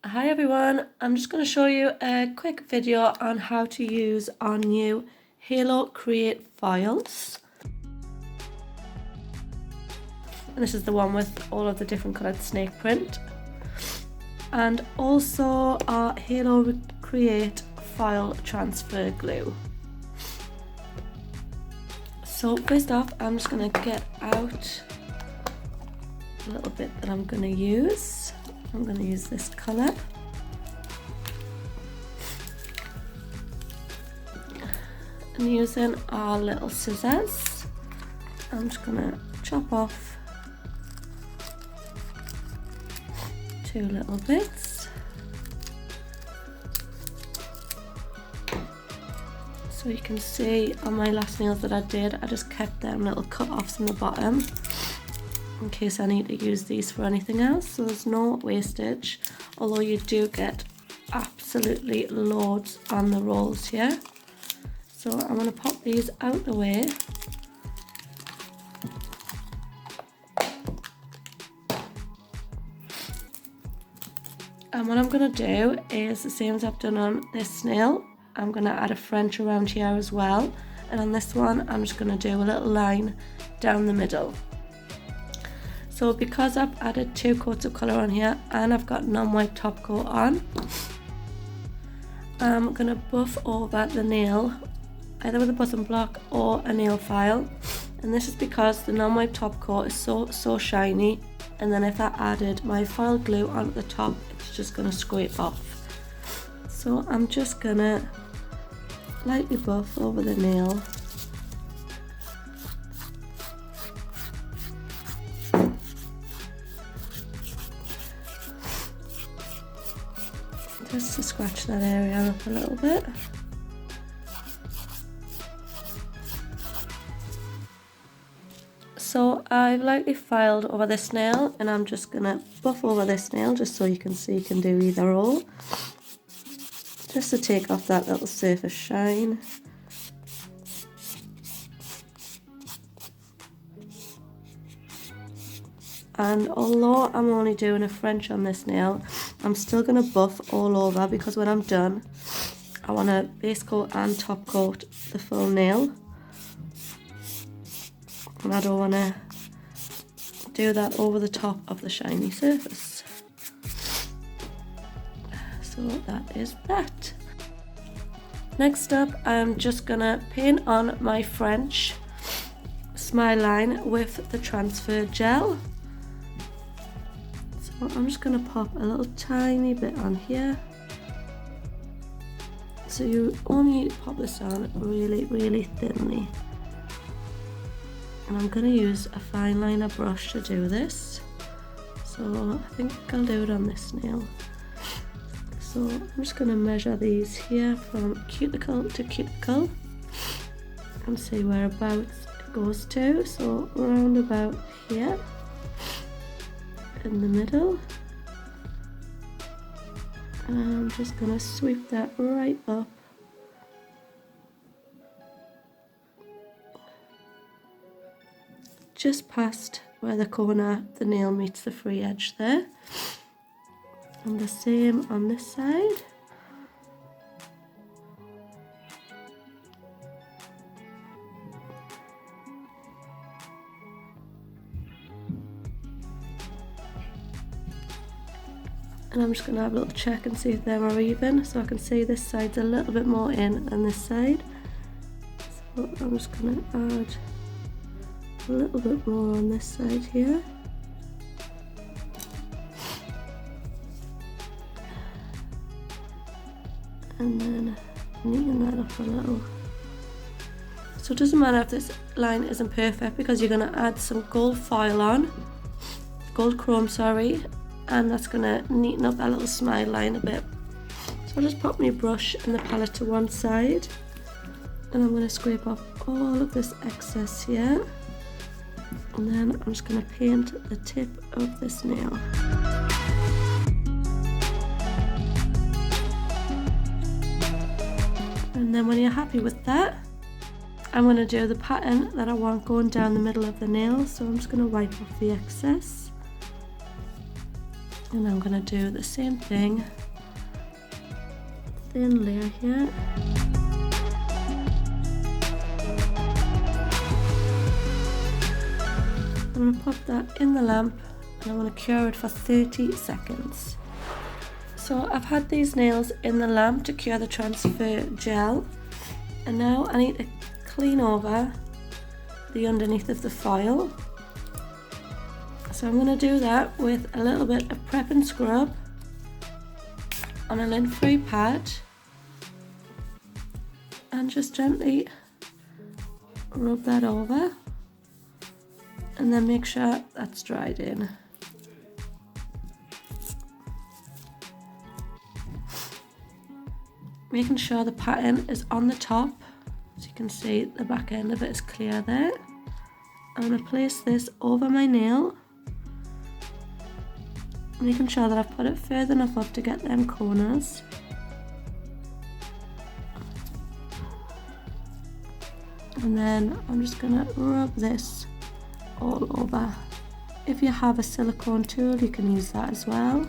Hi everyone, I'm just going to show you a quick video on how to use our new Halo Create files. And this is the one with all of the different coloured snake print. And also our Halo Create file transfer glue. So first off, I'm just going to get out a little bit that I'm going to use. I'm going to use this colour. And using our little scissors, I'm just going to chop off 2 little bits. So you can see on my last nails that I did, I just kept them little cut-offs in the bottom in case I need to use these for anything else, so there's no wastage, although you do get absolutely loads on the rolls here. So I'm going to pop these out the way. And what I'm going to do is the same as I've done on this snail. I'm going to add a French around here as well, and on this one I'm just going to do a little line down the middle. So because I've added 2 coats of colour on here and I've got non-white top coat on, I'm going to buff over the nail either with a button block or a nail file, and this is because the non-white top coat is so shiny, and then if I added my file glue onto the top, it's just going to scrape off. So I'm just going to lightly buff over the nail. Just to scratch that area up a little bit. So I've lightly filed over this nail, and I'm just going to buff over this nail just so you can see you can do either or. Just to take off that little surface shine. And although I'm only doing a French on this nail, I'm still going to buff all over, because when I'm done, I want to base coat and top coat the full nail. And I don't want to do that over the top of the shiny surface. So that is that. Next up, I'm just going to paint on my French smile line with the transfer gel. So I'm just going to pop a little tiny bit on here. So you only pop this on really thinly. And I'm going to use a fine liner brush to do this. So I think I'll do it on this nail. So I'm just going to measure these here from cuticle to cuticle and see whereabouts it goes to. So around about here in the middle. And I'm just going to sweep that right up. Just past where the corner of the nail meets the free edge there. And the same on this side. And I'm just going to have a little check and see if they are even. So I can see this side's a little bit more in than this side. So I'm just going to add a little bit more on this side here. And then neaten that up a little. So it doesn't matter if this line isn't perfect, because you're going to add some gold foil on, gold chrome, sorry, and that's going to neaten up that little smile line a bit. So I'll just pop my brush and the palette to one side, and I'm going to scrape off all of this excess here. And then I'm just going to paint the tip of this nail. And then when you're happy with that, I'm going to do the pattern that I want going down the middle of the nail. So I'm just going to wipe off the excess. And I'm going to do the same thing, thin layer here. I'm going to pop that in the lamp and I'm going to cure it for 30 seconds. So I've had these nails in the lamp to cure the transfer gel, and now I need to clean over the underneath of the foil. So I'm going to do that with a little bit of prep and scrub on a lint-free pad and just gently rub that over and then make sure that's dried in. Making sure the pattern is on the top, so you can see the back end of it is clear there. I'm going to place this over my nail, making sure that I've put it further enough up to get them corners. And then I'm just going to rub this all over. If you have a silicone tool, you can use that as well.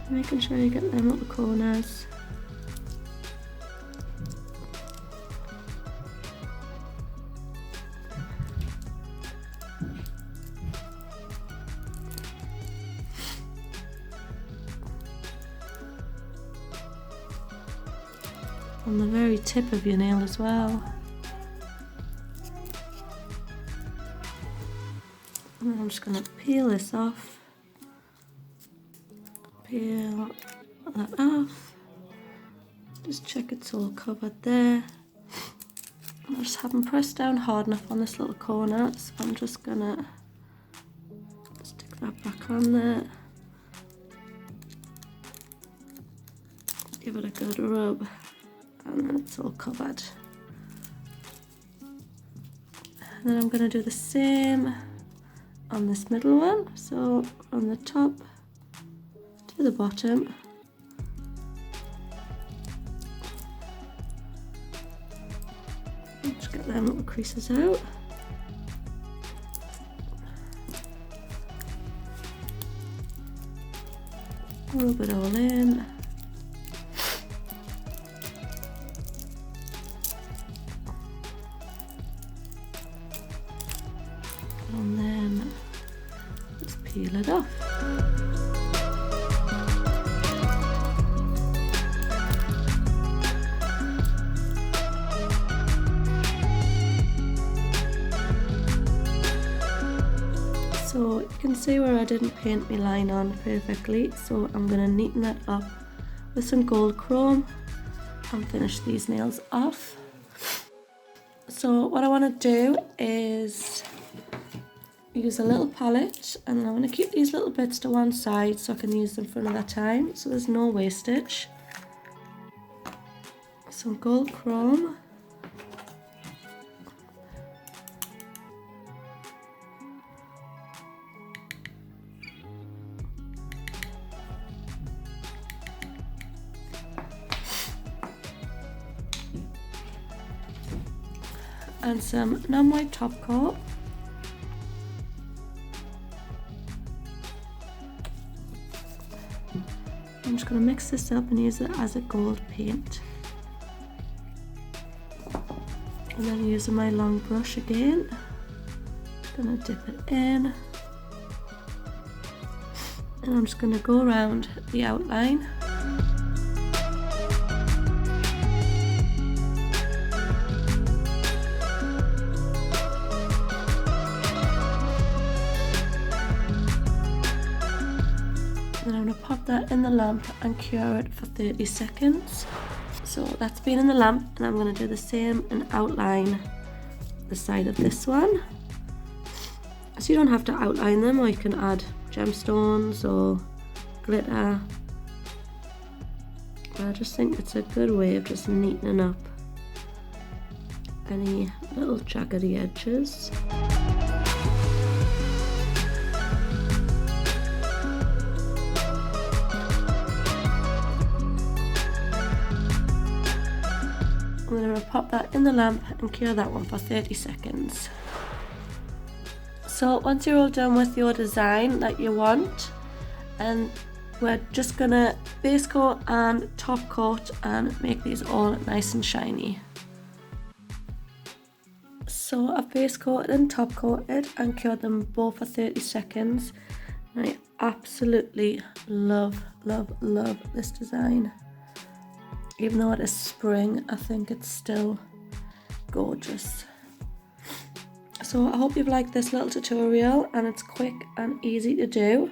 Making sure you get them little corners. On the very tip of your nail as well. And then I'm just going to peel this off. Peel that off. Just check it's all covered there. I just haven't pressed down hard enough on this little corner, so I'm just going to stick that back on there. Give it a good rub. And then it's all covered. And then I'm going to do the same on this middle one. So from the top to the bottom. Just get them little creases out. Rub it all in. And then just peel it off. So you can see where I didn't paint my line on perfectly, so I'm going to neaten that up with some gold chrome and finish these nails off. So what I want to do is use a little palette, and I'm going to keep these little bits to one side so I can use them for another time, so there's no wastage. Some gold chrome. And some non-white top coat. I'm just going to mix this up and use it as a gold paint. And then using my long brush again, going to dip it in. And I'm just going to go around the outline. Then I'm going to pop that in the lamp and cure it for 30 seconds. So that's been in the lamp, and I'm going to do the same and outline the side of this one. So you don't have to outline them, or you can add gemstones or glitter. But I just think it's a good way of just neatening up any little jaggedy edges. I'm going to pop that in the lamp and cure that one for 30 seconds. So once you're all done with your design that you want, and we're just gonna base coat and top coat and make these all nice and shiny. So I've base coated and top coated and cured them both for 30 seconds. And I absolutely love this design. Even though it is spring, I think it's still gorgeous. So I hope you've liked this little tutorial, and it's quick and easy to do.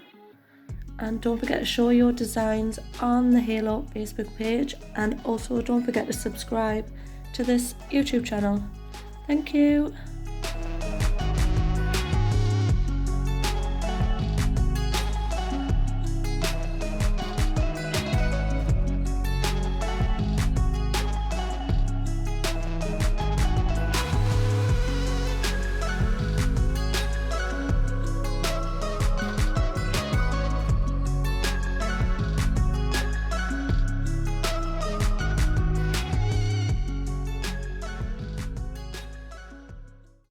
And don't forget to show your designs on the Halo Facebook page, and also don't forget to subscribe to this YouTube channel. Thank you.